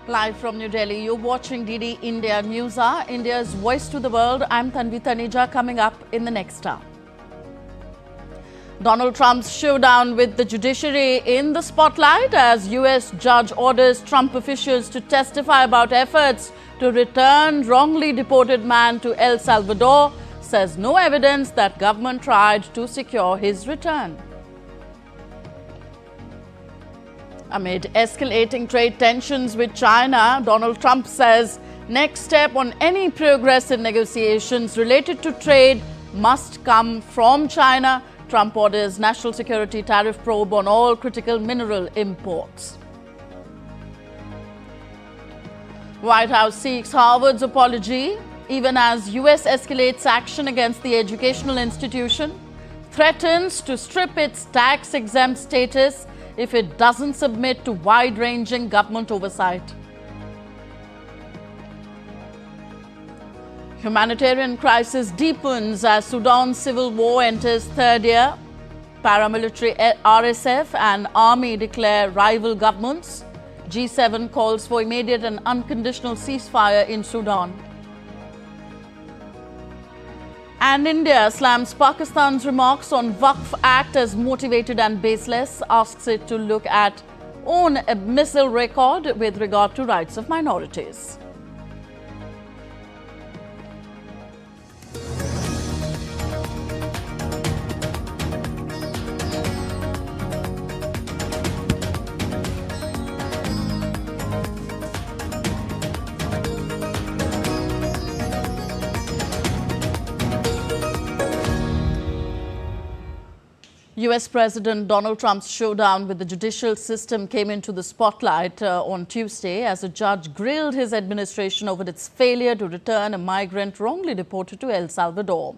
Live from New Delhi, you're watching DD India News Hour, India's voice to the world. I'm Tanvi Taneja. Coming up in the next hour. Donald Trump's showdown with the judiciary in the spotlight as US judge orders Trump officials to testify about efforts to return wrongly deported man to El Salvador, says no evidence that government tried to secure his return. Amid escalating trade tensions with China, Donald Trump says next step on any progress in negotiations related to trade must come from China. Trump orders national security tariff probe on all critical mineral imports. White House seeks Harvard's apology, even as US escalates action against the educational institution, threatens to strip its tax-exempt status if it doesn't submit to wide-ranging government oversight. Humanitarian crisis deepens as Sudan's civil war enters third year. Paramilitary RSF and army declare rival governments. G7 calls for immediate and unconditional ceasefire in Sudan. And India slams Pakistan's remarks on Waqf Act as motivated and baseless, asks it to look at own a missile record with regard to rights of minorities. US President Donald Trump's showdown with the judicial system came into the spotlight on Tuesday as a judge grilled his administration over its failure to return a migrant wrongly deported to El Salvador.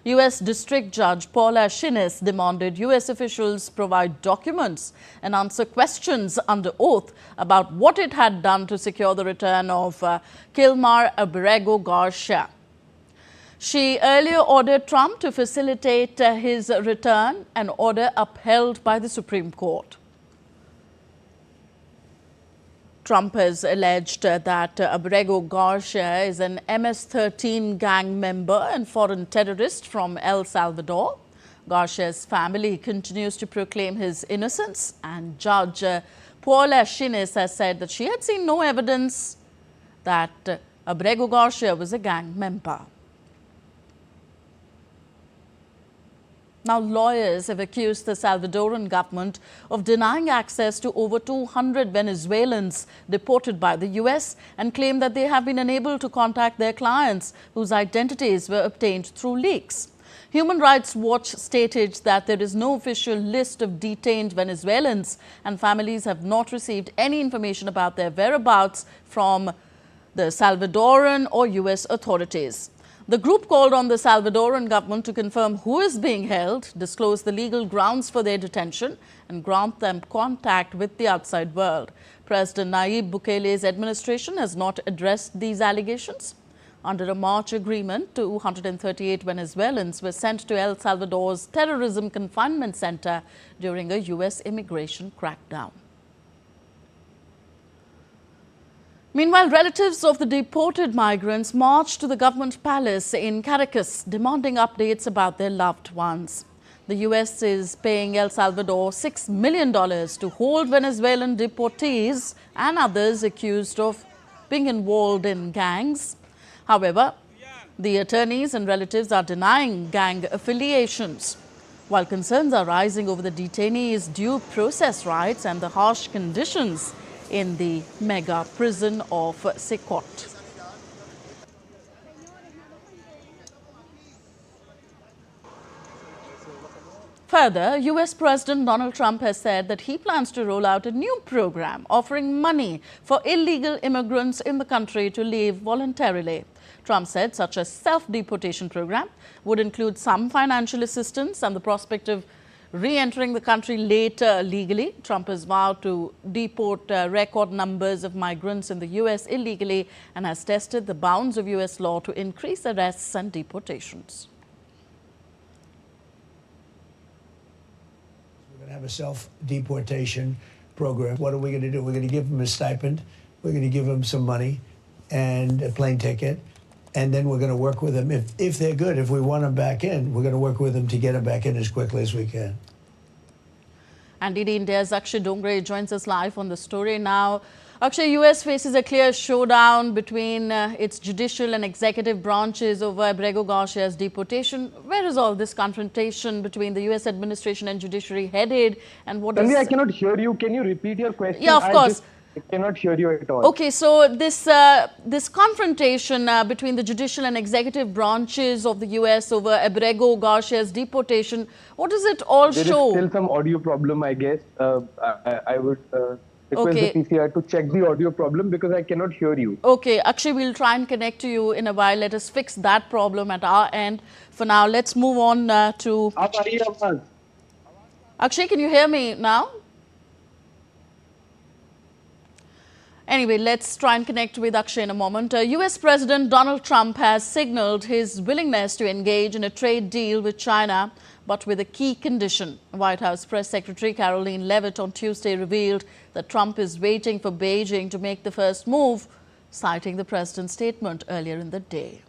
US District Judge Paula Shinis demanded US officials provide documents and answer questions under oath about what it had done to secure the return of Kilmar Abrego Garcia. She earlier ordered Trump to facilitate his return, an order upheld by the Supreme Court. Trump has alleged that Abrego Garcia is an MS-13 gang member and foreign terrorist from El Salvador. Garcia's family continues to proclaim his innocence, and Judge Paula Shinis has said that she had seen no evidence that Abrego Garcia was a gang member. Now, lawyers have accused the Salvadoran government of denying access to over 200 Venezuelans deported by the US and claim that they have been unable to contact their clients whose identities were obtained through leaks. Human Rights Watch stated that there is no official list of detained Venezuelans and families have not received any information about their whereabouts from the Salvadoran or US authorities. The group called on the Salvadoran government to confirm who is being held, disclose the legal grounds for their detention, and grant them contact with the outside world. President Nayib Bukele's administration has not addressed these allegations. Under a March agreement, 238 Venezuelans were sent to El Salvador's terrorism confinement center during a US immigration crackdown. Meanwhile, relatives of the deported migrants marched to the government palace in Caracas, demanding updates about their loved ones. The US is paying El Salvador $6 million to hold Venezuelan deportees and others accused of being involved in gangs. However, the attorneys and relatives are denying gang affiliations, while concerns are rising over the detainees' due process rights and the harsh conditions in the mega prison of Secot. Further, US President Donald Trump has said that he plans to roll out a new program offering money for illegal immigrants in the country to leave voluntarily. Trump said such a self-deportation program would include some financial assistance and the prospect of re-entering the country later legally. Trump has vowed to deport record numbers of migrants in the US illegally and has tested the bounds of US law to increase arrests and deportations. We're going to have a self-deportation program. What are we going to do? We're going to give them a stipend. We're going to give them some money and a plane ticket. And then we're going to work with them. If they're good, if we want them back in, we're going to work with them to get them back in as quickly as we can. And India's Akshay Dongre joins us live on the story now. Akshay, US faces a clear showdown between its judicial and executive branches over Abrego Garcia's deportation. Where is all this confrontation between the US administration and judiciary headed? And what Tanvi, I cannot hear you. Can you repeat your question? Yeah, of course. I cannot hear you at all. Okay, so this confrontation between the judicial and executive branches of the US over Abrego Garcia's deportation, what does it all show? There is still some audio problem, I guess. I would request the PCR to check the audio problem because I cannot hear you. Okay, Akshay, we'll try and connect to you in a while. Let us fix that problem at our end. For now, let's move on to... Akshay, can you hear me now? Anyway, let's try and connect with Akshay in a moment. US President Donald Trump has signaled his willingness to engage in a trade deal with China, but with a key condition. White House Press Secretary Caroline Leavitt on Tuesday revealed that Trump is waiting for Beijing to make the first move, citing the president's statement earlier in the day.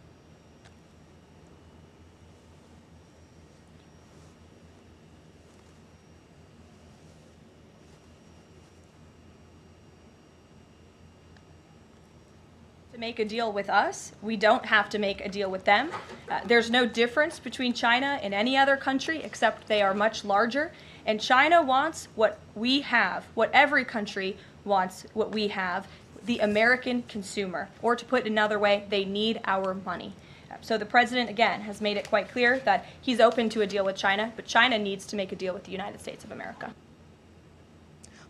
Make a deal with us. We don't have to make a deal with them. There's no difference between China and any other country except they are much larger. And China wants what we have, what every country wants, what we have, the American consumer. Or to put it another way, they need our money. So the president, again, has made it quite clear that he's open to a deal with China, but China needs to make a deal with the United States of America.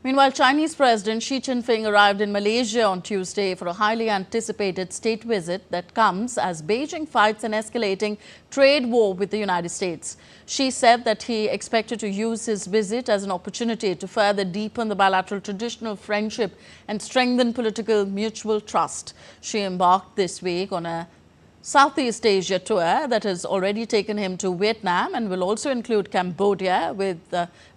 Meanwhile, Chinese President Xi Jinping arrived in Malaysia on Tuesday for a highly anticipated state visit that comes as Beijing fights an escalating trade war with the United States. Xi said that he expected to use his visit as an opportunity to further deepen the bilateral traditional friendship and strengthen political mutual trust. Xi embarked this week on a Southeast Asia tour that has already taken him to Vietnam and will also include Cambodia, with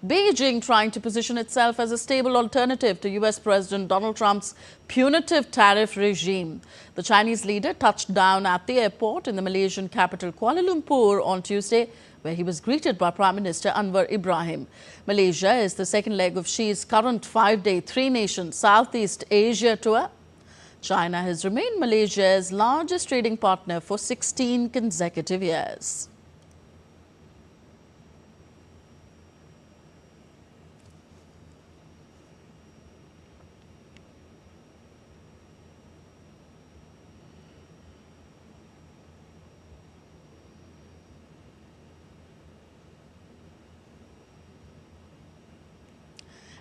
Beijing trying to position itself as a stable alternative to US President Donald Trump's punitive tariff regime. The Chinese leader touched down at the airport in the Malaysian capital Kuala Lumpur on Tuesday, where he was greeted by Prime Minister Anwar Ibrahim. Malaysia is the second leg of Xi's current 5-day, 3-nation Southeast Asia tour. China has remained Malaysia's largest trading partner for 16 consecutive years.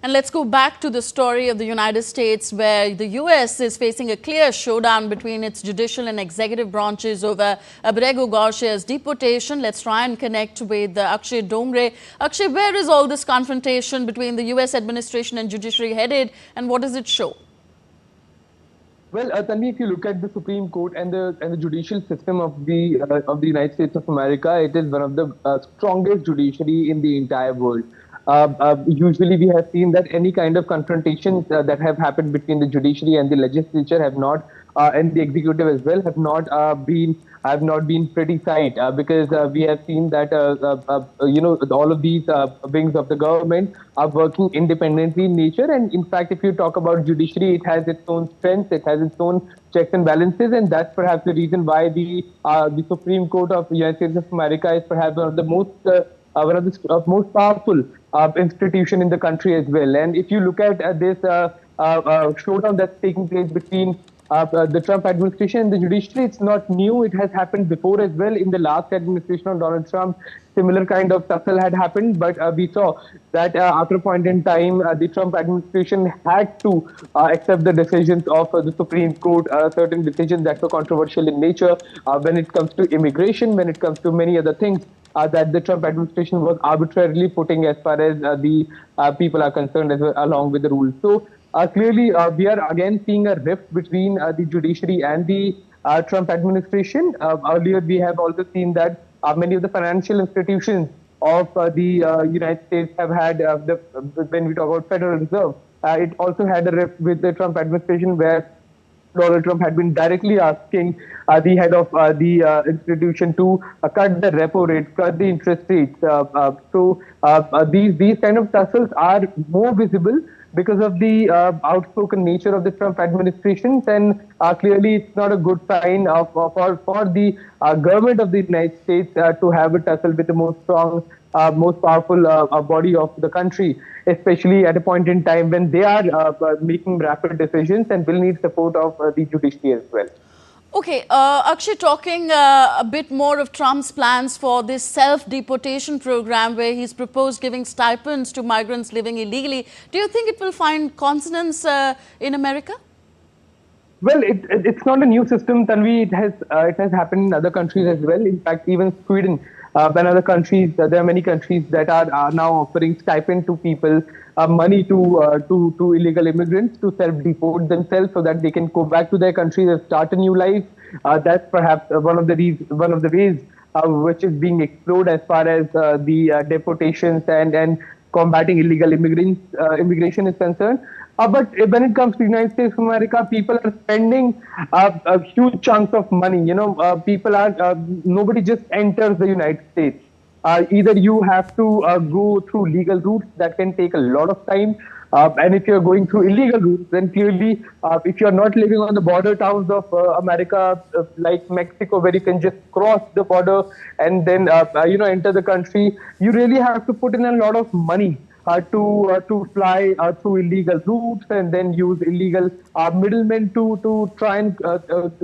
And let's go back to the story of the United States, where the US is facing a clear showdown between its judicial and executive branches over Abrego Garcia's deportation. Let's try and connect with Akshay Dongre. Akshay, where is all this confrontation between the US administration and judiciary headed, and what does it show? Well, Tanvi, if you look at the Supreme Court and the judicial system of the United States of America, it is one of the strongest judiciary in the entire world. Usually we have seen that any kind of confrontations that have happened between the judiciary and the legislature have not, and the executive as well, have not been pretty tight, because we have seen that all of these wings of the government are working independently in nature. And in fact, if you talk about judiciary, it has its own strengths, it has its own checks and balances, and that's perhaps the reason why the Supreme Court of the United States of America is perhaps one of the most powerful institution in the country as well. And if you look at this showdown that's taking place between the Trump administration and the judiciary, it's not new. It has happened before as well. In the last administration of Donald Trump, similar kind of tussle had happened, but we saw that after a point in time, the Trump administration had to accept the decisions of the Supreme Court, certain decisions that were controversial in nature when it comes to immigration, when it comes to many other things that the Trump administration was arbitrarily putting as far as the people are concerned, as well, along with the rules. So clearly, we are again seeing a rift between the judiciary and the Trump administration. Earlier, we have also seen that many of the financial institutions of the United States have had, when we talk about Federal Reserve, it also had a rift with the Trump administration, where Donald Trump had been directly asking the head of the institution to cut the repo rate, cut the interest rates. These kind of tussles are more visible because of the outspoken nature of the Trump administration, and clearly it's not a good sign for the government of the United States to have a tussle with the most strong, most powerful body of the country, especially at a point in time when they are making rapid decisions and will need support of the judiciary as well. Okay, Akshay, talking a bit more of Trump's plans for this self-deportation program where he's proposed giving stipends to migrants living illegally. Do you think it will find consonance in America? Well, it's not a new system, Tanvi. It has happened in other countries as well. In fact, even Sweden and other countries, there are many countries that are now offering stipend to people, money to illegal immigrants to self-deport themselves so that they can go back to their countries and start a new life. That's perhaps one of the ways which is being explored as far as the deportations and combating illegal immigration is concerned. But when it comes to the United States of America, people are spending huge chunks of money. You know, nobody just enters the United States. Either you have to go through legal routes that can take a lot of time. And if you're going through illegal routes, then clearly, if you're not living on the border towns of America, like Mexico, where you can just cross the border and then, enter the country, you really have to put in a lot of money to fly through illegal routes and then use illegal middlemen to try and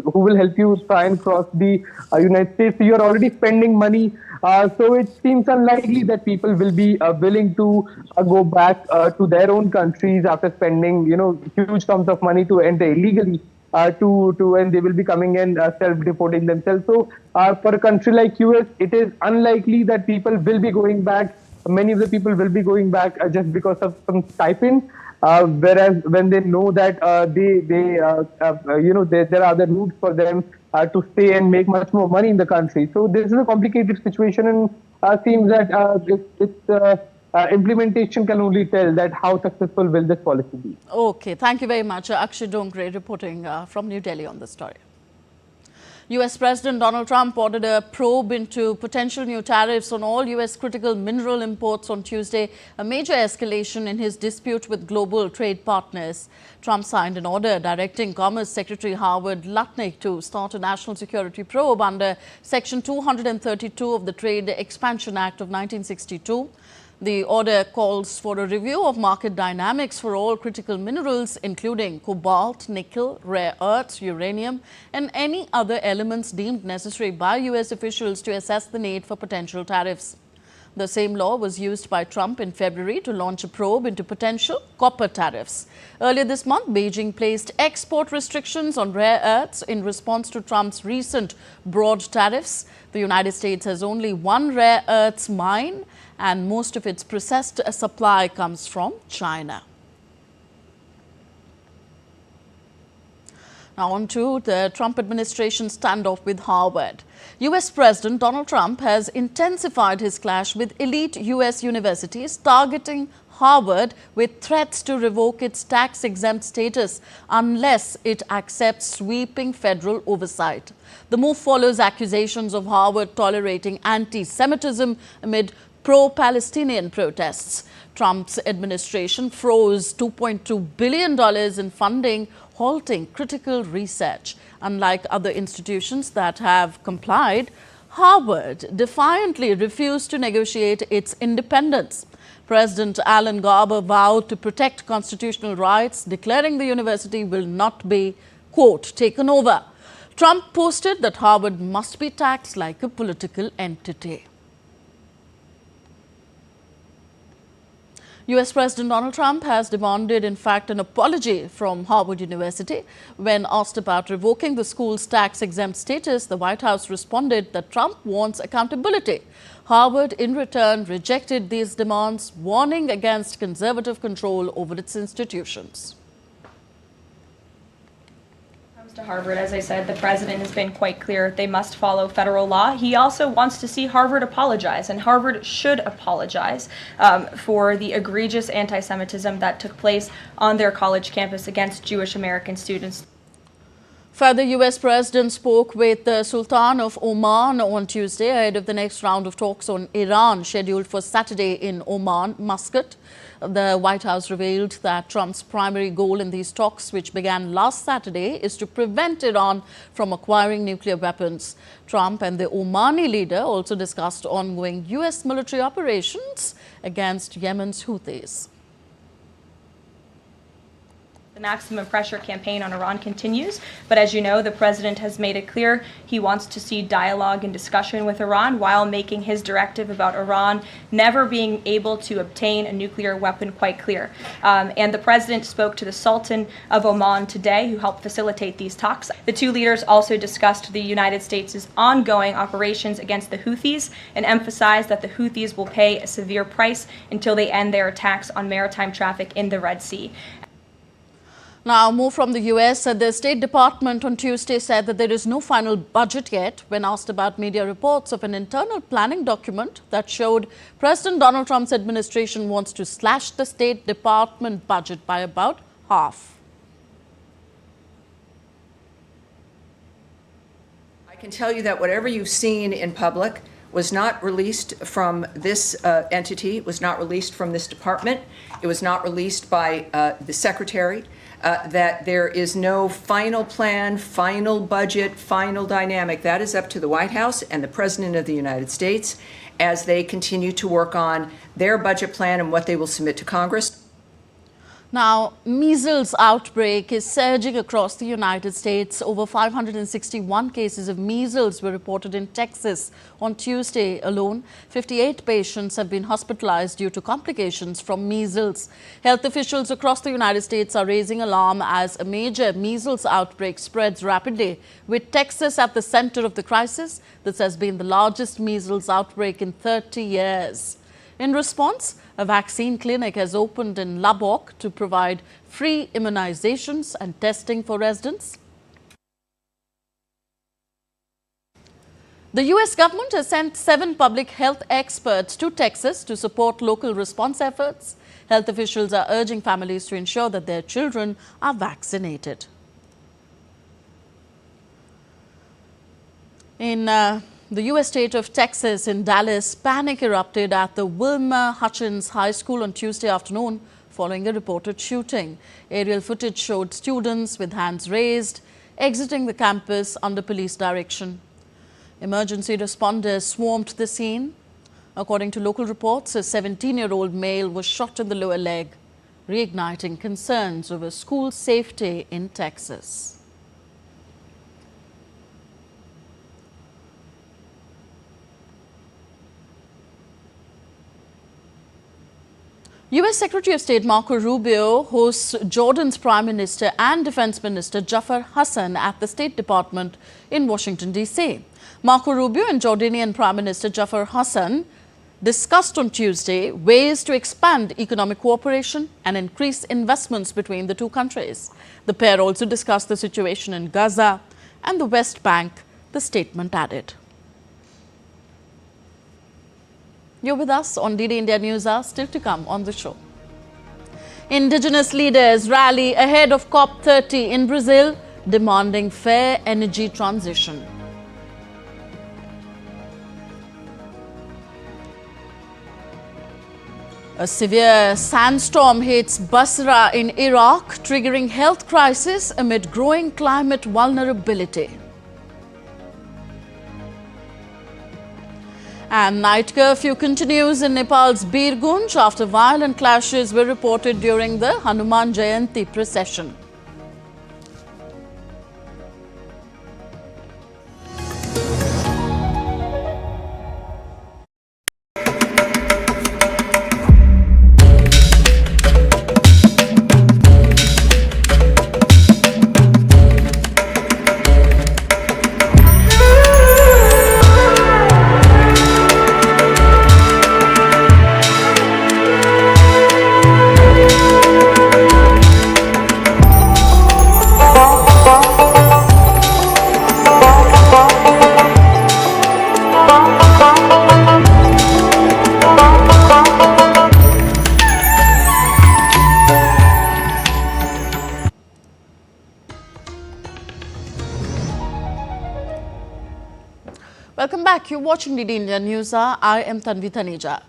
who will help you try and cross the United States. So you're already spending money. So it seems unlikely that people will be willing to go back to their own countries after spending, huge sums of money to enter illegally. And they will be coming and self-deporting themselves. So for a country like US, it is unlikely that people will be going back. Many of the people will be going back just because of some stipend. Whereas when they know that there are other routes for them to stay and make much more money in the country. So this is a complicated situation, and seems that its implementation can only tell that how successful will this policy be. Okay, thank you very much. Akshay Dongre reporting from New Delhi on this story. US President Donald Trump ordered a probe into potential new tariffs on all US critical mineral imports on Tuesday, a major escalation in his dispute with global trade partners. Trump signed an order directing Commerce Secretary Howard Lutnick to start a national security probe under Section 232 of the Trade Expansion Act of 1962. The order calls for a review of market dynamics for all critical minerals, including cobalt, nickel, rare earths, uranium, and any other elements deemed necessary by US officials to assess the need for potential tariffs. The same law was used by Trump in February to launch a probe into potential copper tariffs. Earlier this month, Beijing placed export restrictions on rare earths in response to Trump's recent broad tariffs. The United States has only one rare earths mine, and most of its processed supply comes from China. Now on to the Trump administration standoff with Harvard. US President Donald Trump has intensified his clash with elite US universities, targeting Harvard with threats to revoke its tax-exempt status unless it accepts sweeping federal oversight. The move follows accusations of Harvard tolerating anti-Semitism amid pro-Palestinian protests. Trump's administration froze $2.2 billion in funding, halting critical research. Unlike other institutions that have complied, Harvard defiantly refused to negotiate its independence. President Alan Garber vowed to protect constitutional rights, declaring the university will not be, quote, taken over. Trump posted that Harvard must be taxed like a political entity. US President Donald Trump has demanded, in fact, an apology from Harvard University. When asked about revoking the school's tax-exempt status, the White House responded that Trump wants accountability. Harvard, in return, rejected these demands, warning against conservative control over its institutions. To Harvard, as I said, the president has been quite clear they must follow federal law. He also wants to see Harvard apologize, and Harvard should apologize for the egregious anti-Semitism that took place on their college campus against Jewish American students. Further, US President spoke with the Sultan of Oman on Tuesday ahead of the next round of talks on Iran scheduled for Saturday in Oman, Muscat. The White House revealed that Trump's primary goal in these talks, which began last Saturday, is to prevent Iran from acquiring nuclear weapons. Trump and the Omani leader also discussed ongoing US military operations against Yemen's Houthis. The maximum pressure campaign on Iran continues, but as you know, the president has made it clear he wants to see dialogue and discussion with Iran while making his directive about Iran never being able to obtain a nuclear weapon quite clear. And the president spoke to the Sultan of Oman today, who helped facilitate these talks. The two leaders also discussed the United States' ongoing operations against the Houthis and emphasized that the Houthis will pay a severe price until they end their attacks on maritime traffic in the Red Sea. Now, more from the US. The State Department on Tuesday said that there is no final budget yet when asked about media reports of an internal planning document that showed President Donald Trump's administration wants to slash the State Department budget by about half. I can tell you that whatever you've seen in public was not released from this entity, was not released from this department, it was not released by the Secretary. That there is no final plan, final budget, final dynamic. That is up to the White House and the President of the United States as they continue to work on their budget plan and what they will submit to Congress. Now, measles outbreak is surging across the United States. Over 561 cases of measles were reported in Texas on Tuesday alone. 58 patients have been hospitalized due to complications from measles. Health officials across the United States are raising alarm as a major measles outbreak spreads rapidly, with Texas at the center of the crisis. This has been the largest measles outbreak in 30 years. In response, a vaccine clinic has opened in Lubbock to provide free immunizations and testing for residents. The US government has sent 7 public health experts to Texas to support local response efforts. Health officials are urging families to ensure that their children are vaccinated. In the U.S. state of Texas in Dallas, panic erupted at the Wilmer Hutchins High School on Tuesday afternoon following a reported shooting. Aerial footage showed students with hands raised exiting the campus under police direction. Emergency responders swarmed the scene. According to local reports, a 17-year-old male was shot in the lower leg, reigniting concerns over school safety in Texas. U.S. Secretary of State Marco Rubio hosts Jordan's Prime Minister and Defense Minister Jafar Hassan at the State Department in Washington, D.C. Marco Rubio and Jordanian Prime Minister Jafar Hassan discussed on Tuesday ways to expand economic cooperation and increase investments between the two countries. The pair also discussed the situation in Gaza and the West Bank, the statement added. You're with us on DD India News Hour, still to come on the show. Indigenous leaders rally ahead of COP30 in Brazil, demanding fair energy transition. A severe sandstorm hits Basra in Iraq, triggering health crisis amid growing climate vulnerability. And night curfew continues in Nepal's Birgunj after violent clashes were reported during the Hanuman Jayanti procession. Welcome back. You're watching DD India News. I am Tanvi Taneja.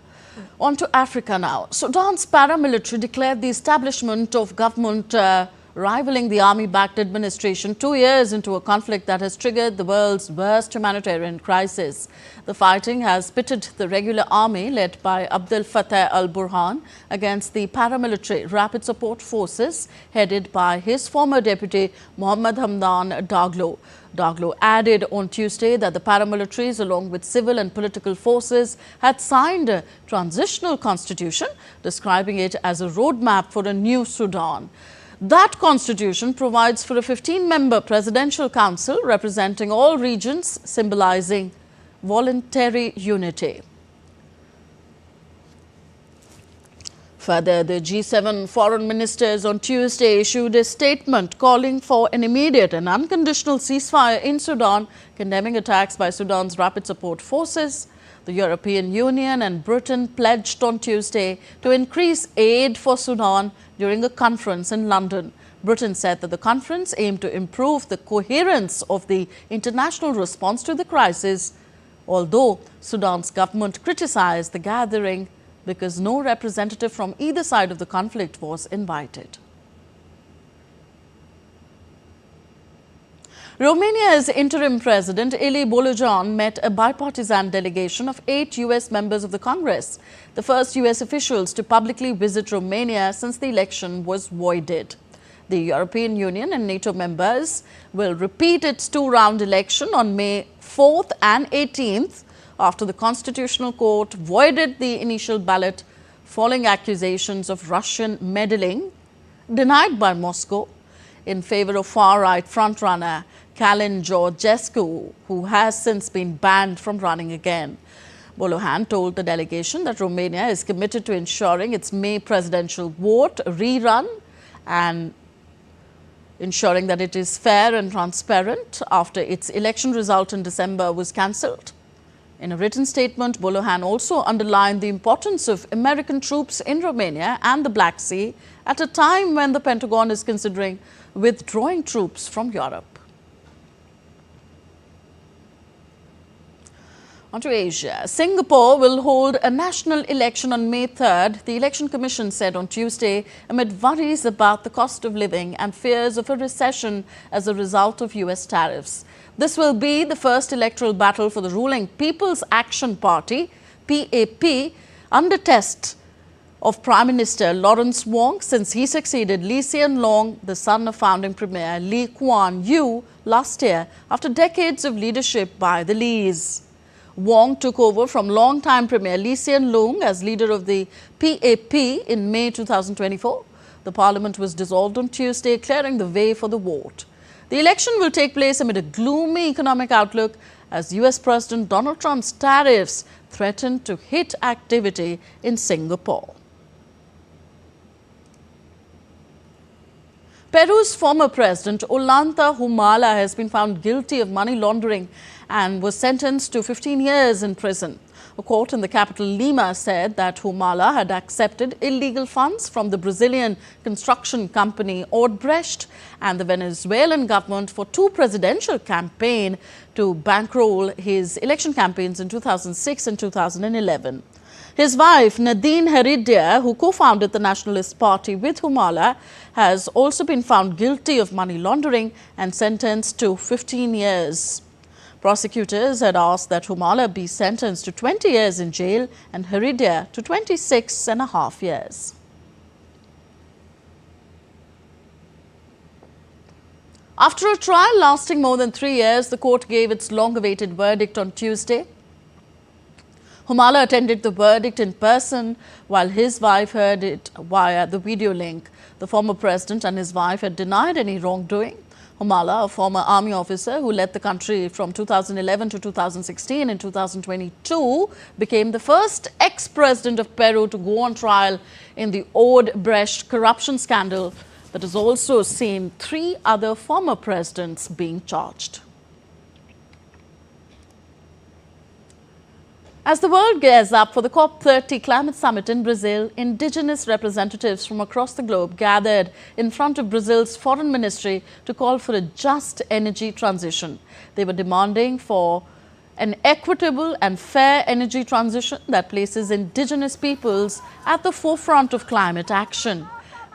On to Africa now. Sudan's paramilitary declared the establishment of government rivaling the army-backed administration 2 years into a conflict that has triggered the world's worst humanitarian crisis. The fighting has pitted the regular army led by Abdel Fattah al-Burhan against the paramilitary rapid support forces headed by his former deputy Mohammad Hamdan Daglo. Daglo added on Tuesday that the paramilitaries, along with civil and political forces, had signed a transitional constitution, describing it as a roadmap for a new Sudan. That constitution provides for a 15-member presidential council representing all regions, symbolizing voluntary unity. Further, the G7 foreign ministers on Tuesday issued a statement calling for an immediate and unconditional ceasefire in Sudan, condemning attacks by Sudan's rapid support forces. The European Union and Britain pledged on Tuesday to increase aid for Sudan during a conference in London. Britain said that the conference aimed to improve the coherence of the international response to the crisis, although Sudan's government criticized the gathering because no representative from either side of the conflict was invited. Romania's interim president, Eli Bolojan, met a bipartisan delegation of 8 U.S. members of the Congress, the first U.S. officials to publicly visit Romania since the election was voided. The European Union and NATO members will repeat its 2-round election on May 4th and 18th after the Constitutional Court voided the initial ballot following accusations of Russian meddling denied by Moscow in favor of far-right frontrunner Calin Georgescu, who has since been banned from running again. Bolojan told the delegation that Romania is committed to ensuring its May presidential vote rerun and ensuring that it is fair and transparent after its election result in December was cancelled. In a written statement, Bolojan also underlined the importance of American troops in Romania and the Black Sea at a time when the Pentagon is considering withdrawing troops from Europe. On to Asia. Singapore will hold a national election on May 3rd, the Election Commission said on Tuesday, amid worries about the cost of living and fears of a recession as a result of US tariffs. This will be the first electoral battle for the ruling People's Action Party, PAP, under test of Prime Minister Lawrence Wong since he succeeded Lee Hsien Loong, the son of founding Premier Lee Kuan Yew, last year after decades of leadership by the Lees. Wong took over from longtime Premier Lee Hsien Loong as leader of the PAP in May 2024. The parliament was dissolved on Tuesday, clearing the way for the vote. The election will take place amid a gloomy economic outlook as US President Donald Trump's tariffs threaten to hit activity in Singapore. Peru's former president, Ollanta Humala, has been found guilty of money laundering and was sentenced to 15 years in prison. A court in the capital Lima said that Humala had accepted illegal funds from the Brazilian construction company Odebrecht and the Venezuelan government for 2 presidential campaigns to bankroll his election campaigns in 2006 and 2011. His wife, Nadine Heredia, who co-founded the Nationalist Party with Humala, has also been found guilty of money laundering and sentenced to 15 years. Prosecutors had asked that Humala be sentenced to 20 years in jail and Heredia to 26.5 years. After a trial lasting more than 3 years, the court gave its long-awaited verdict on Tuesday. Humala attended the verdict in person while his wife heard it via the video link. The former president and his wife had denied any wrongdoing. Humala, a former army officer who led the country from 2011 to 2016 and 2022, became the first ex-president of Peru to go on trial in the Odebrecht corruption scandal that has also seen 3 other former presidents being charged. As the world gears up for the COP30 climate summit in Brazil, indigenous representatives from across the globe gathered in front of Brazil's foreign ministry to call for a just energy transition. They were demanding for an equitable and fair energy transition that places indigenous peoples at the forefront of climate action.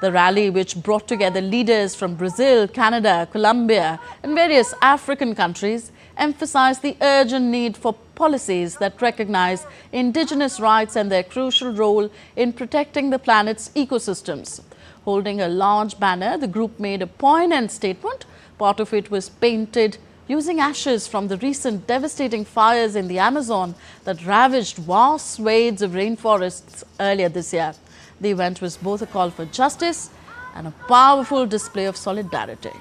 The rally, which brought together leaders from Brazil, Canada, Colombia and various African countries, emphasized the urgent need for policies that recognize indigenous rights and their crucial role in protecting the planet's ecosystems. Holding a large banner, the group made a poignant statement. Part of it was painted using ashes from the recent devastating fires in the Amazon that ravaged vast swathes of rainforests earlier this year. The event was both a call for justice and a powerful display of solidarity.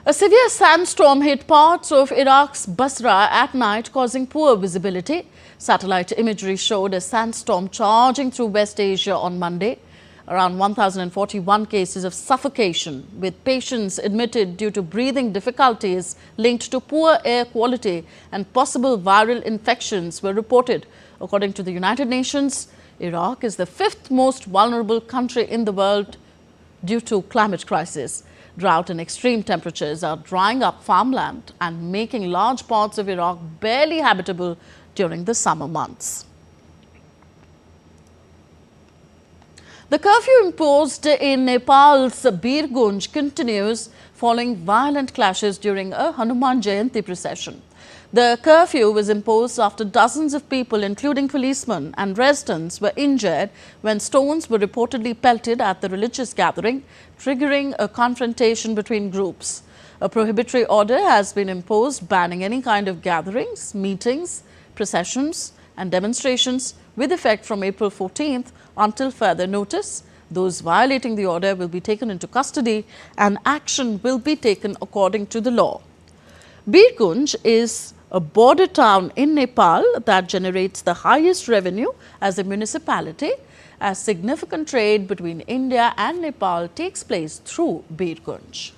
A severe sandstorm hit parts of Iraq's Basra at night, causing poor visibility. Satellite imagery showed a sandstorm charging through West Asia on Monday. Around 1,041 cases of suffocation, with patients admitted due to breathing difficulties linked to poor air quality and possible viral infections, were reported. According to the United Nations, Iraq is the fifth most vulnerable country in the world due to climate crisis. Drought and extreme temperatures are drying up farmland and making large parts of Iraq barely habitable during the summer months. The curfew imposed in Nepal's Birgunj continues following violent clashes during a Hanuman Jayanti procession. The curfew was imposed after dozens of people, including policemen and residents, were injured when stones were reportedly pelted at the religious gathering, triggering a confrontation between groups. A prohibitory order has been imposed banning any kind of gatherings, meetings, processions and demonstrations with effect from April 14th until further notice. Those violating the order will be taken into custody and action will be taken according to the law. Birgunj is a border town in Nepal that generates the highest revenue as a municipality, as significant trade between India and Nepal takes place through Birgunj.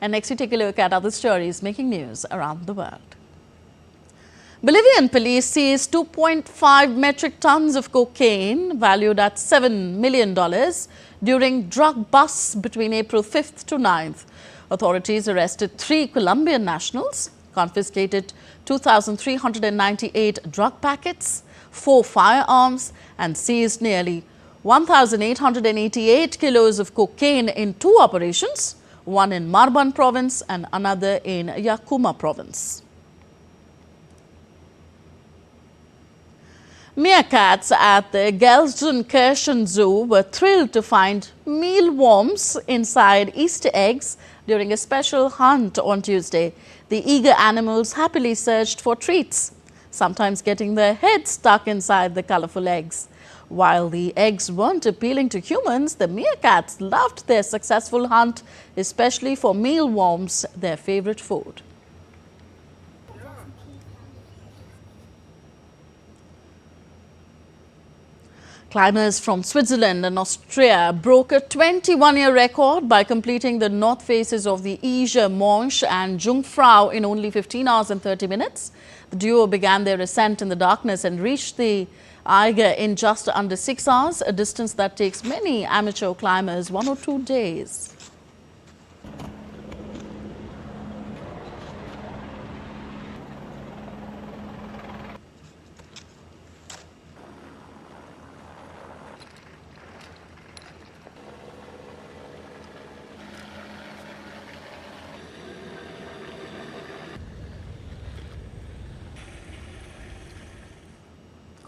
And next we take a look at other stories making news around the world. Bolivian police seized 2.5 metric tons of cocaine valued at $7 million during drug busts between April 5th to 9th. Authorities arrested 3 Colombian nationals, confiscated 2,398 drug packets, 4 firearms and seized nearly 1,888 kilos of cocaine in 2 operations, one in Marban province and another in Yacuma province. Meerkats at the Gelsenkirchen Zoo were thrilled to find mealworms inside Easter eggs during a special hunt on Tuesday. The eager animals happily searched for treats, sometimes getting their heads stuck inside the colorful eggs. While the eggs weren't appealing to humans, the meerkats loved their successful hunt, especially for mealworms, their favorite food. Climbers from Switzerland and Austria broke a 21-year record by completing the north faces of the Isar Monch and Jungfrau in only 15 hours and 30 minutes. The duo began their ascent in the darkness and reached the Eiger in just under 6 hours, a distance that takes many amateur climbers 1 or 2 days.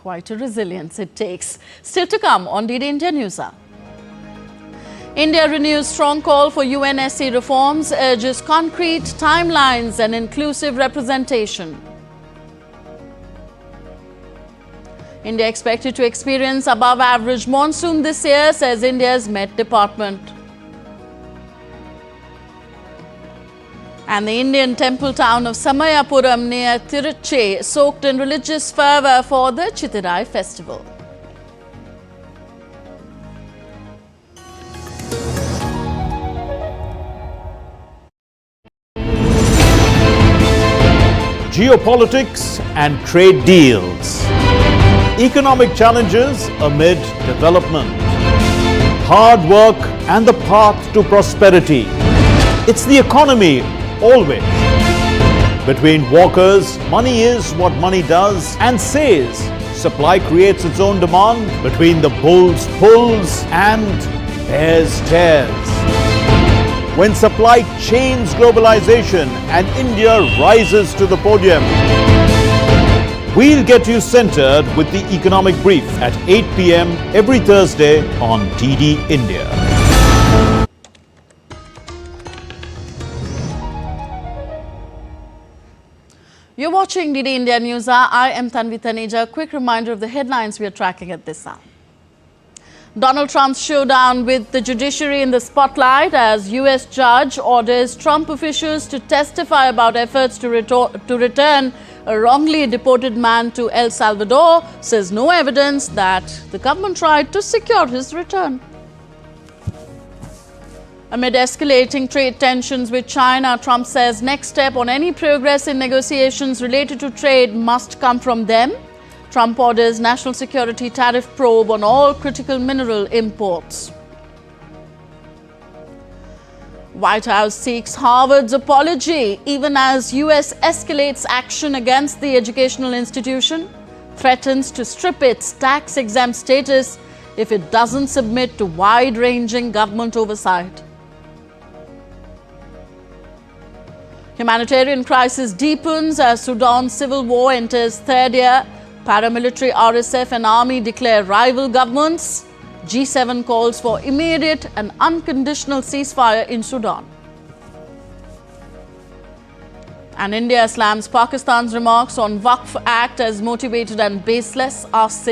Quite a resilience it takes. Still to come on DD India News Hour. India renews strong call for UNSC reforms, urges concrete timelines and inclusive representation. India expected to experience above average monsoon this year, says India's Met Department. And the Indian temple town of Samayapuram near Tiruchi soaked in religious fervour for the Chittirai festival. geopolitics and trade deals, economic challenges amid development, hard work and the path to prosperity. It's the economy always. Between walkers, money is what money does and says. Supply creates its own demand. Between the bulls pulls and bears tears. When supply chains globalization and India rises to the podium. We'll get you centered with the economic brief at 8 p.m. every Thursday on DD India. You're watching DD India News Hour. I am Tanvi Taneja. A quick reminder of the headlines we are tracking at this hour. Donald Trump's showdown with the judiciary in the spotlight as US judge orders Trump officials to testify about efforts to return a wrongly deported man to El Salvador, says no evidence that the government tried to secure his return. Amid escalating trade tensions with China, Trump says next step on any progress in negotiations related to trade must come from them. Trump orders national security tariff probe on all critical mineral imports. White House seeks Harvard's apology even as US escalates action against the educational institution, threatens to strip its tax-exempt status if it doesn't submit to wide-ranging government oversight. Humanitarian crisis deepens as Sudan's civil war enters third year. Paramilitary RSF and army declare rival governments. G7 calls for immediate and unconditional ceasefire in Sudan. And India slams Pakistan's remarks on Waqf Act as motivated and baseless, asks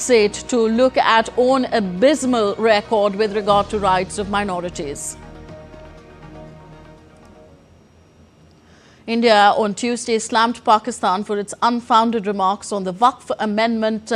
it to look at own abysmal record with regard to rights of minorities. India on Tuesday slammed Pakistan for its unfounded remarks on the Waqf Amendment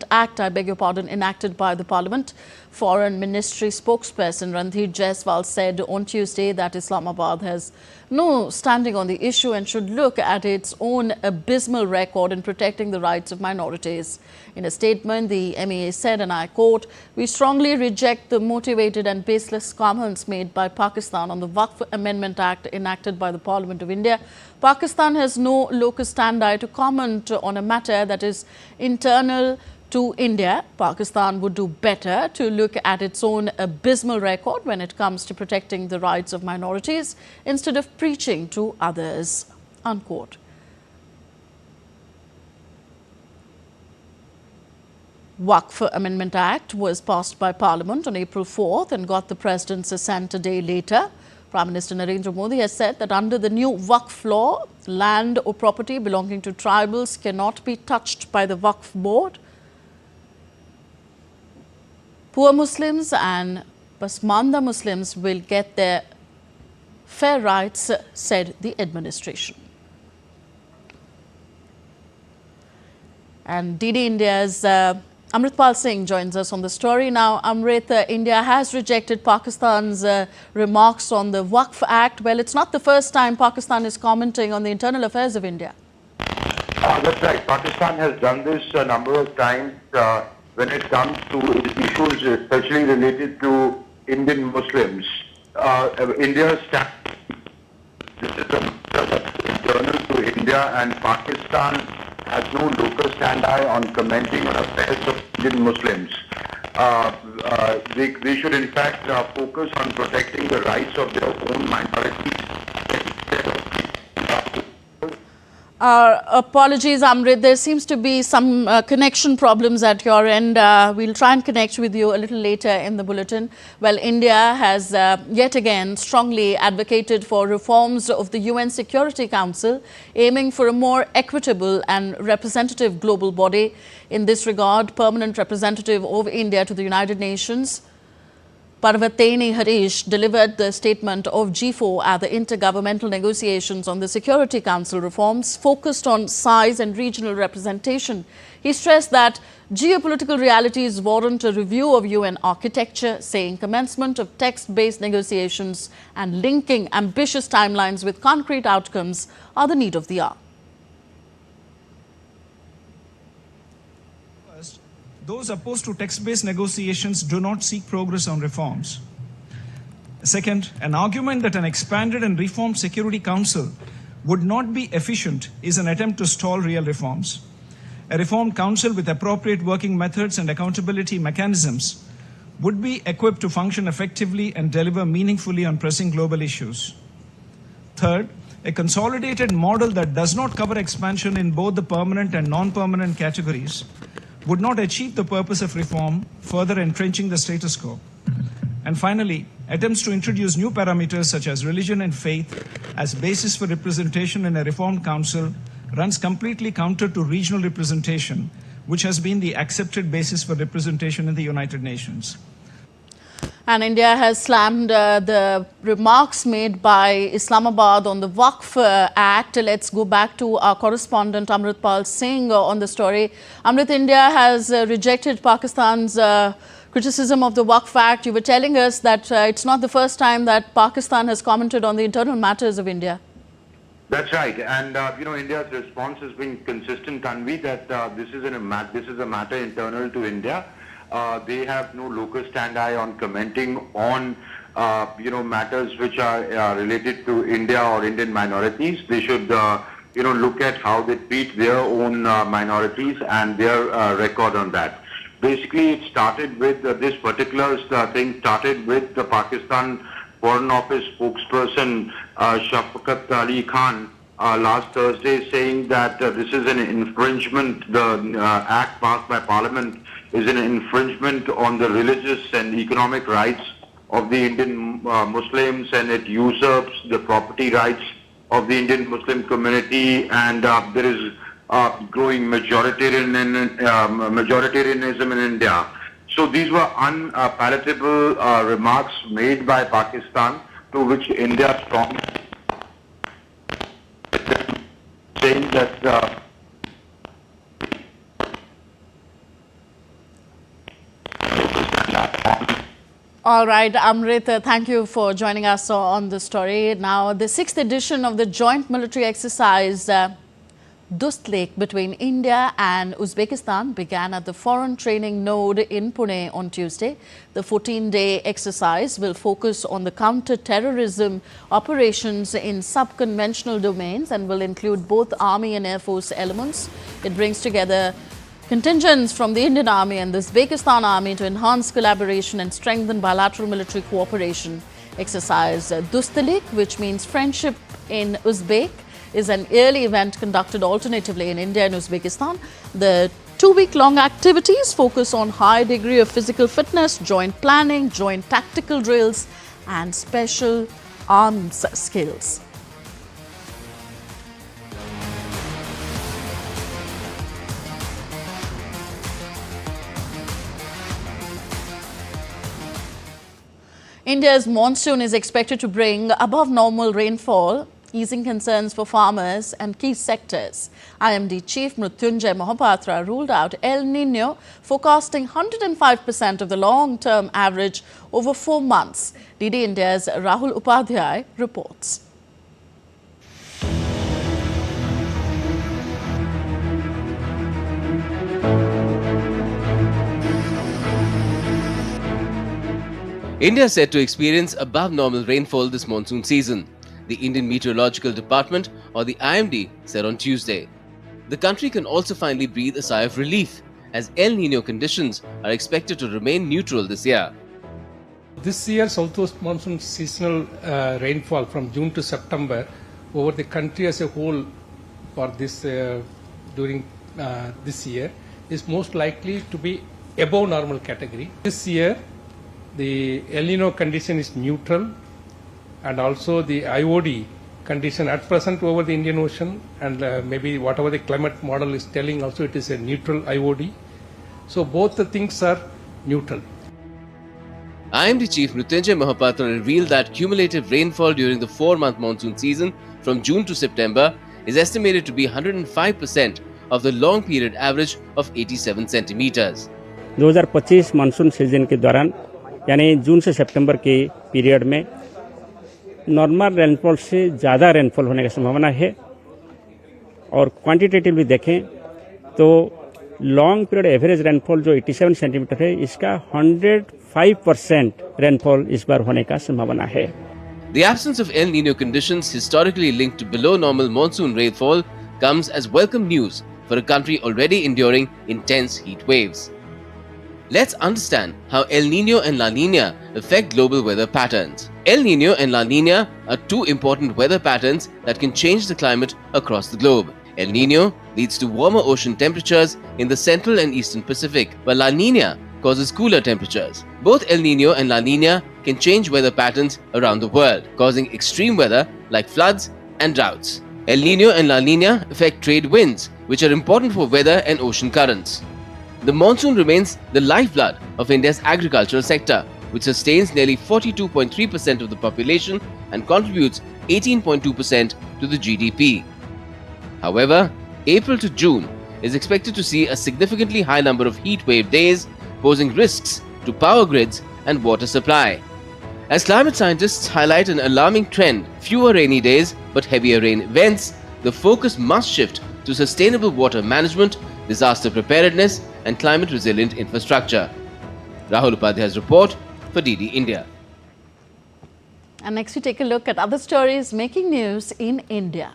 Act, enacted by the Parliament. Foreign Ministry spokesperson Ranveer Jaiswal said on Tuesday that Islamabad has no standing on the issue and should look at its own abysmal record in protecting the rights of minorities. In a statement, the MEA said, and I quote, "We strongly reject the motivated and baseless comments made by Pakistan on the Waqf Amendment Act enacted by the Parliament of India. Pakistan has no locus standi to comment on a matter that is internal to India. Pakistan would do better to look at its own abysmal record when it comes to protecting the rights of minorities instead of preaching to others," unquote. Waqf Amendment Act was passed by Parliament on April 4th and got the President's assent a day later. Prime Minister Narendra Modi has said that under the new Waqf law, land or property belonging to tribals cannot be touched by the Waqf board. Poor Muslims and Pasmanda Muslims will get their fair rights, said the administration. And DD India's Amritpal Singh joins us on the story. Now, Amrit, India has rejected Pakistan's remarks on the Waqf Act. Well, it's not the first time Pakistan is commenting on the internal affairs of India. That's right. Pakistan has done this a number of times when it comes to issues especially related to Indian Muslims. India's internal to India, and Pakistan has no locus standi on commenting on affairs of Indian Muslims. They should in fact focus on protecting the rights of their own minorities. Apologies, Amrit. There seems to be some connection problems at your end. We'll try and connect with you a little later in the bulletin. Well, India has yet again strongly advocated for reforms of the UN Security Council, aiming for a more equitable and representative global body. In this regard, permanent representative of India to the United Nations, Parvateni Harish delivered the statement of G4 at the intergovernmental negotiations on the Security Council reforms focused on size and regional representation. He stressed that geopolitical realities warrant a review of UN architecture, saying commencement of text-based negotiations and linking ambitious timelines with concrete outcomes are the need of the hour. Those opposed to text-based negotiations do not seek progress on reforms. Second, an argument that an expanded and reformed Security Council would not be efficient is an attempt to stall real reforms. A reformed council with appropriate working methods and accountability mechanisms would be equipped to function effectively and deliver meaningfully on pressing global issues. Third, a consolidated model that does not cover expansion in both the permanent and non-permanent categories would not achieve the purpose of reform, further entrenching the status quo. And finally, attempts to introduce new parameters such as religion and faith as basis for representation in a reformed council runs completely counter to regional representation, which has been the accepted basis for representation in the United Nations. And India has slammed the remarks made by Islamabad on the Waqf Act. Let's go back to our correspondent Amritpal Singh on the story. Amrit, India has rejected Pakistan's criticism of the Waqf Act. You were telling us that it's not the first time that Pakistan has commented on the internal matters of India. That's right, and India's response has been consistent, Tanvi, that this is a matter internal to India. They have no locus standi on commenting on matters which are related to India or Indian minorities. They should look at how they treat their own minorities and their record on that. Basically, it started with this particular thing started with the Pakistan Foreign Office spokesperson Shafqat Ali Khan last Thursday saying that this is an infringement, the act passed by Parliament is an infringement on the religious and economic rights of the Indian Muslims, and it usurps the property rights of the Indian Muslim community, and there is growing majoritarianism in India. So these were unpalatable remarks made by Pakistan, to which India strongly saying that All right, Amrit, thank you for joining us on the story. Now, the 6th edition of the joint military exercise Dost Lake between India and Uzbekistan began at the Foreign Training Node in Pune on Tuesday. The 14-day exercise will focus on the counter-terrorism operations in sub-conventional domains and will include both Army and Air Force elements. It brings together contingents from the Indian Army and the Uzbekistan Army to enhance collaboration and strengthen bilateral military cooperation. Exercise Dost Lake, which means friendship in Uzbek, is an yearly event conducted alternatively in India and Uzbekistan. The 2-week-long activities focus on high degree of physical fitness, joint planning, joint tactical drills, and special arms skills. India's monsoon is expected to bring above normal rainfall, easing concerns for farmers and key sectors. IMD Chief Mrutyunjay Mohapatra ruled out El Nino, forecasting 105% of the long-term average over 4 months. DD India's Rahul Upadhyay reports. India is set to experience above normal rainfall this monsoon season, the Indian Meteorological Department, or the IMD, said on Tuesday. The country can also finally breathe a sigh of relief, as El Nino conditions are expected to remain neutral this year. This year, southwest monsoon seasonal rainfall from June to September over the country as a whole for this during this year is most likely to be above normal category. This year, the El Nino condition is neutral, and also the IOD condition at present over the Indian Ocean, and maybe whatever the climate model is telling also it is a neutral IOD. So both the things are neutral. IMD Chief Mrutyunjay Mohapatra revealed that cumulative rainfall during the 4-month monsoon season from June to September is estimated to be 105% of the long period average of 87 centimeters. 2025 monsoon season के दौरान यानी जून से सितंबर के period में normal rainfall से ज़्यादा rainfall होने की संभावना है और क्वांटिटेटिवली देखें तो लॉन्ग पीरियड एवरेज रेनफॉल जो 87 सेंटीमीटर है इसका 105% रेनफॉल इस बार होने का संभावना है. The absence of El Nino conditions historically linked to below normal monsoon rainfall comes as welcome news for a country already enduring intense heat waves. Let's understand how El Nino and La Nina affect global weather patterns. El Nino and La Nina are two important weather patterns that can change the climate across the globe. El Nino leads to warmer ocean temperatures in the central and eastern Pacific, while La Nina causes cooler temperatures. Both El Nino and La Nina can change weather patterns around the world, causing extreme weather like floods and droughts. El Nino and La Nina affect trade winds, which are important for weather and ocean currents. The monsoon remains the lifeblood of India's agricultural sector, which sustains nearly 42.3% of the population and contributes 18.2% to the GDP. However, April to June is expected to see a significantly high number of heat wave days, posing risks to power grids and water supply. As climate scientists highlight an alarming trend, fewer rainy days but heavier rain events, the focus must shift to sustainable water management, disaster preparedness and climate-resilient infrastructure. Rahul Upadhyay's report for DD India. And next we take a look at other stories making news in India.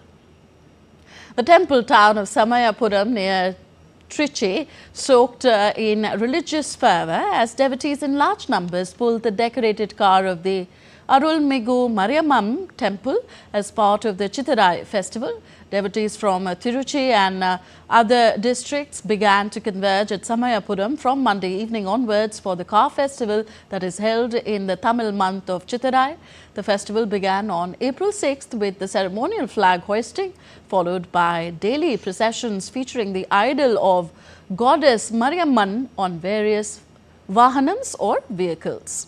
The temple town of Samayapuram near Trichy soaked in religious fervour as devotees in large numbers pulled the decorated car of the Arulmigu Mariamman temple as part of the Chittirai festival. Devotees from Tiruchi and other districts began to converge at Samayapuram from Monday evening onwards for the car festival that is held in the Tamil month of Chittirai. The festival began on April 6th with the ceremonial flag hoisting, followed by daily processions featuring the idol of goddess Mariamman on various vahanams or vehicles.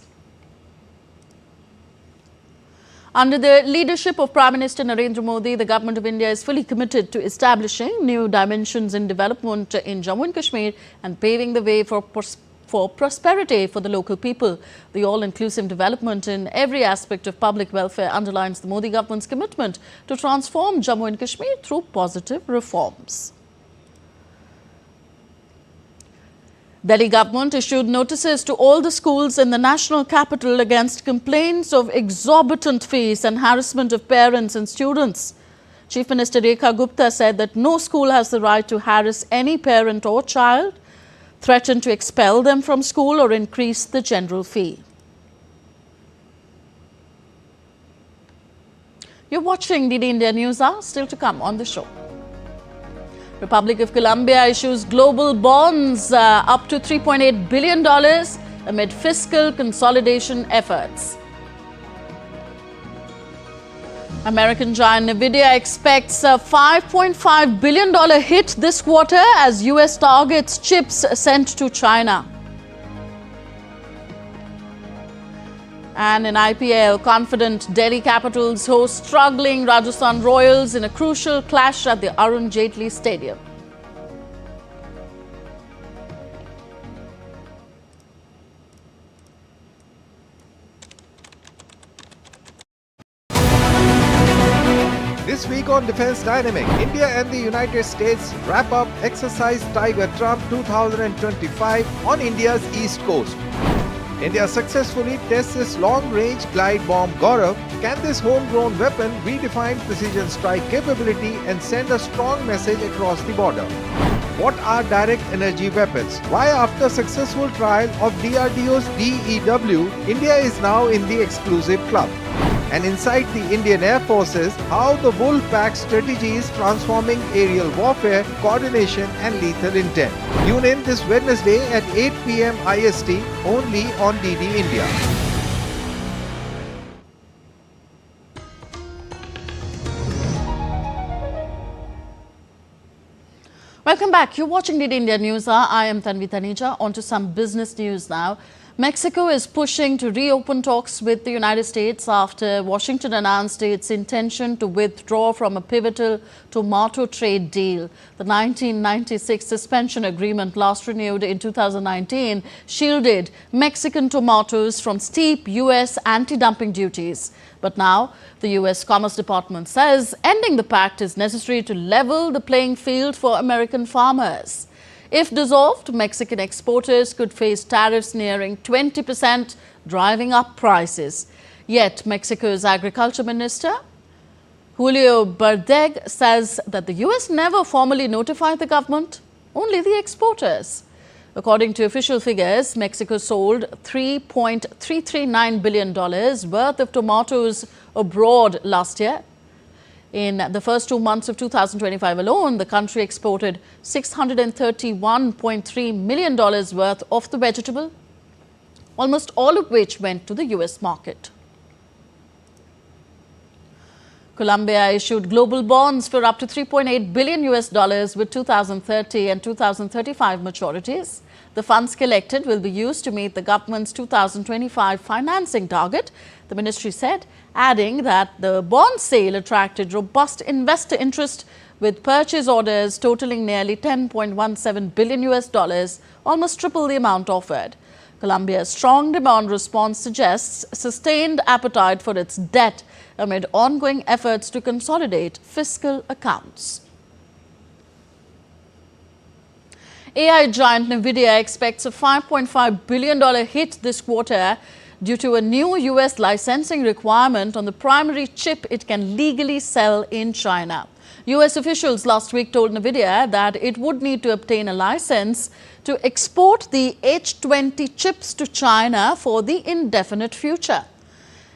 Under the leadership of Prime Minister Narendra Modi, the government of India is fully committed to establishing new dimensions in development in Jammu and Kashmir and paving the way for prosperity for the local people. The all-inclusive development in every aspect of public welfare underlines the Modi government's commitment to transform Jammu and Kashmir through positive reforms. Delhi government issued notices to all the schools in the national capital against complaints of exorbitant fees and harassment of parents and students. Chief Minister Rekha Gupta said that no school has the right to harass any parent or child, threaten to expel them from school or increase the general fee. You're watching DD India News Hour, still to come on the show. Republic of Colombia issues global bonds up to $3.8 billion amid fiscal consolidation efforts. American giant Nvidia expects a $5.5 billion hit this quarter as US targets chips sent to China. And in IPL, confident Delhi Capitals host struggling Rajasthan Royals in a crucial clash at the Arun Jaitley Stadium. This week on Defense Dynamic, India and the United States wrap up Exercise Tiger Trump 2025 on India's east coast. India successfully tests its long-range glide bomb Gaurav. Can this homegrown weapon redefine precision strike capability and send a strong message across the border? What are direct energy weapons? Why, after successful trial of DRDO's DEW, India is now in the exclusive club? And inside the Indian Air Forces, how the Bull Pack strategy is transforming aerial warfare, coordination and lethal intent. Tune in this Wednesday at 8 p.m. IST only on DD India. Welcome back. You're watching DD India News Hour. I am Tanvi Taneja. On to some business news now. Mexico is pushing to reopen talks with the United States after Washington announced its intention to withdraw from a pivotal tomato trade deal. The 1996 suspension agreement, last renewed in 2019, shielded Mexican tomatoes from steep U.S. anti-dumping duties. But now, the U.S. Commerce Department says ending the pact is necessary to level the playing field for American farmers. If dissolved, Mexican exporters could face tariffs nearing 20%, driving up prices. Yet, Mexico's Agriculture Minister, Julio Berdeg, says that the U.S. never formally notified the government, only the exporters. According to official figures, Mexico sold $3.339 billion worth of tomatoes abroad last year. In the first 2 months of 2025 alone, the country exported $631.3 million worth of the vegetable, almost all of which went to the U.S. market. Colombia issued global bonds for up to $3.8 billion with 2030 and 2035 maturities. The funds collected will be used to meet the government's 2025 financing target, the ministry said, adding that the bond sale attracted robust investor interest with purchase orders totaling nearly $10.17 billion, almost triple the amount offered. Colombia's strong demand response suggests sustained appetite for its debt amid ongoing efforts to consolidate fiscal accounts. AI giant NVIDIA expects a $5.5 billion hit this quarter due to a new U.S. licensing requirement on the primary chip it can legally sell in China. U.S. officials last week told NVIDIA that it would need to obtain a license to export the H20 chips to China for the indefinite future.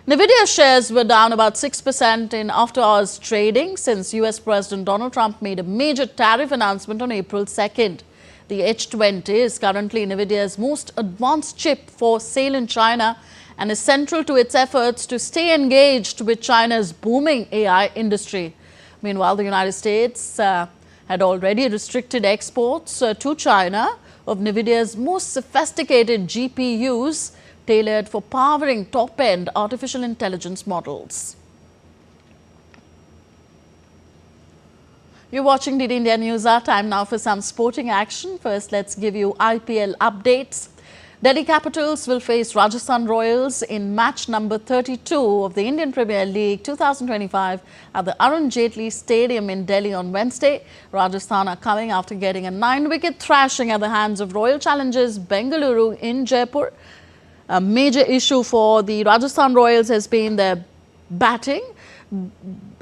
NVIDIA shares were down about 6% in after-hours trading since U.S. President Donald Trump made a major tariff announcement on April 2nd. The H20 is currently NVIDIA's most advanced chip for sale in China and is central to its efforts to stay engaged with China's booming AI industry. Meanwhile, the United States had already restricted exports to China of NVIDIA's most sophisticated GPUs tailored for powering top-end artificial intelligence models. You're watching DD India News Hour. Time now for some sporting action. First, let's give you IPL updates. Delhi Capitals will face Rajasthan Royals in match number 32 of the Indian Premier League 2025 at the Arun Jaitley Stadium in Delhi on Wednesday. Rajasthan are coming after getting a 9-wicket thrashing at the hands of Royal Challengers Bengaluru in Jaipur. A major issue for the Rajasthan Royals has been their batting.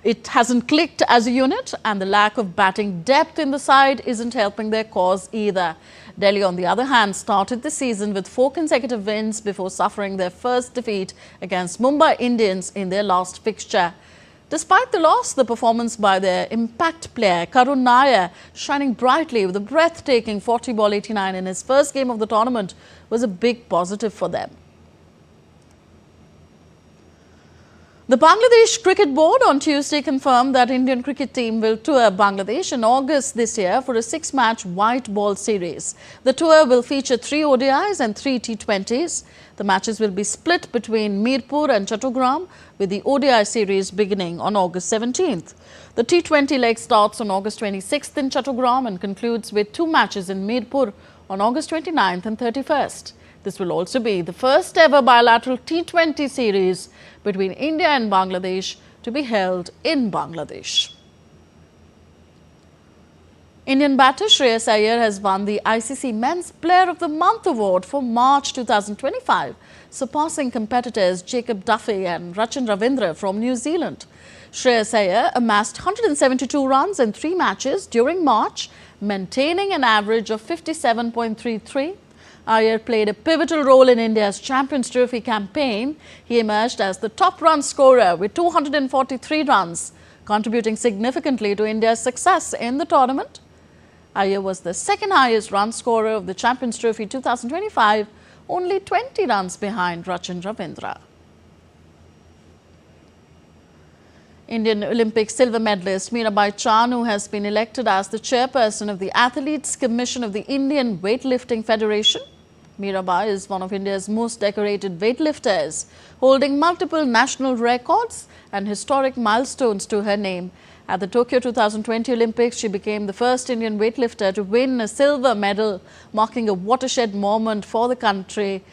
It hasn't clicked as a unit, and the lack of batting depth in the side isn't helping their cause either. Delhi, on the other hand, started the season with 4 consecutive wins before suffering their first defeat against Mumbai Indians in their last fixture. Despite the loss, the performance by their impact player Karun Nair, shining brightly with a breathtaking 40-ball 89 in his first game of the tournament, was a big positive for them. The Bangladesh Cricket Board on Tuesday confirmed that Indian cricket team will tour Bangladesh in August this year for a 6-match white ball series. The tour will feature 3 ODIs and 3 T20s. The matches will be split between Mirpur and Chattogram, with the ODI series beginning on August 17th. The T20 leg starts on August 26th in Chattogram and concludes with 2 matches in Mirpur on August 29th and 31st. This will also be the first ever bilateral T20 series between India and Bangladesh to be held in Bangladesh. Indian batter Shreyas Iyer has won the ICC Men's Player of the Month award for March 2025, surpassing competitors Jacob Duffy and Rachin Ravindra from New Zealand. Shreyas Iyer amassed 172 runs in 3 matches during March, maintaining an average of 57.33. Iyer played a pivotal role in India's Champions Trophy campaign. He emerged as the top run scorer with 243 runs, contributing significantly to India's success in the tournament. Iyer was the second highest run scorer of the Champions Trophy 2025, only 20 runs behind Rachin Ravindra. Indian Olympic silver medalist Mirabai Chanu has been elected as the chairperson of the Athletes Commission of the Indian Weightlifting Federation. Mirabai is one of India's most decorated weightlifters, holding multiple national records and historic milestones to her name. At the Tokyo 2020 Olympics, she became the first Indian weightlifter to win a silver medal, marking a watershed moment for the country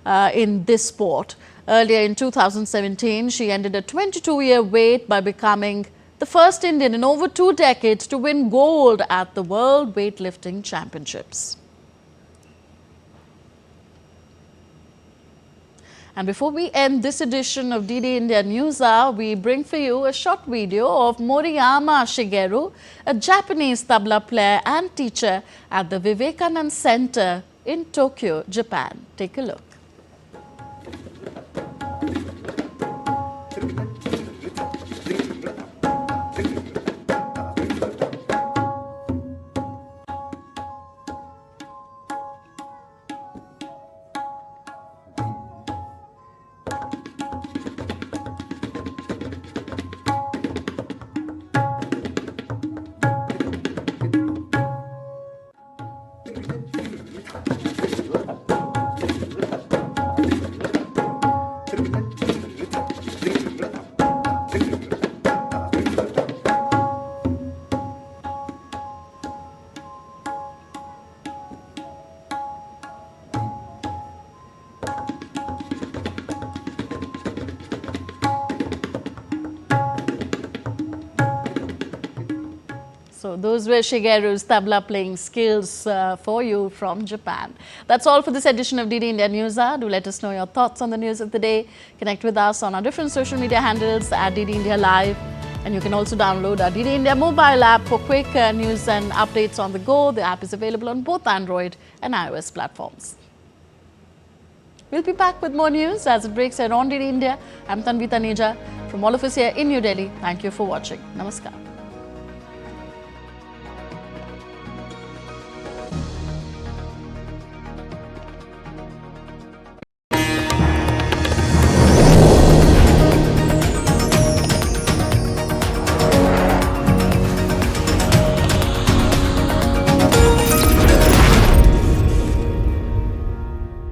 in this sport. Earlier in 2017, she ended a 22-year wait by becoming the first Indian in over 2 decades to win gold at the World Weightlifting Championships. And before we end this edition of DD India News Hour, we bring for you a short video of Moriyama Shigeru, a Japanese tabla player and teacher at the Vivekananda Center in Tokyo, Japan. Take a look. So those were Shigeru's tabla playing skills for you from Japan. That's all for this edition of DD India News Hour. Do let us know your thoughts on the news of the day. Connect with us on our different social media handles at DD India Live. And you can also download our DD India mobile app for quick news and updates on the go. The app is available on both Android and iOS platforms. We'll be back with more news as it breaks here on DD India. I'm Tanvi Taneja. From all of us here in New Delhi, thank you for watching. Namaskar.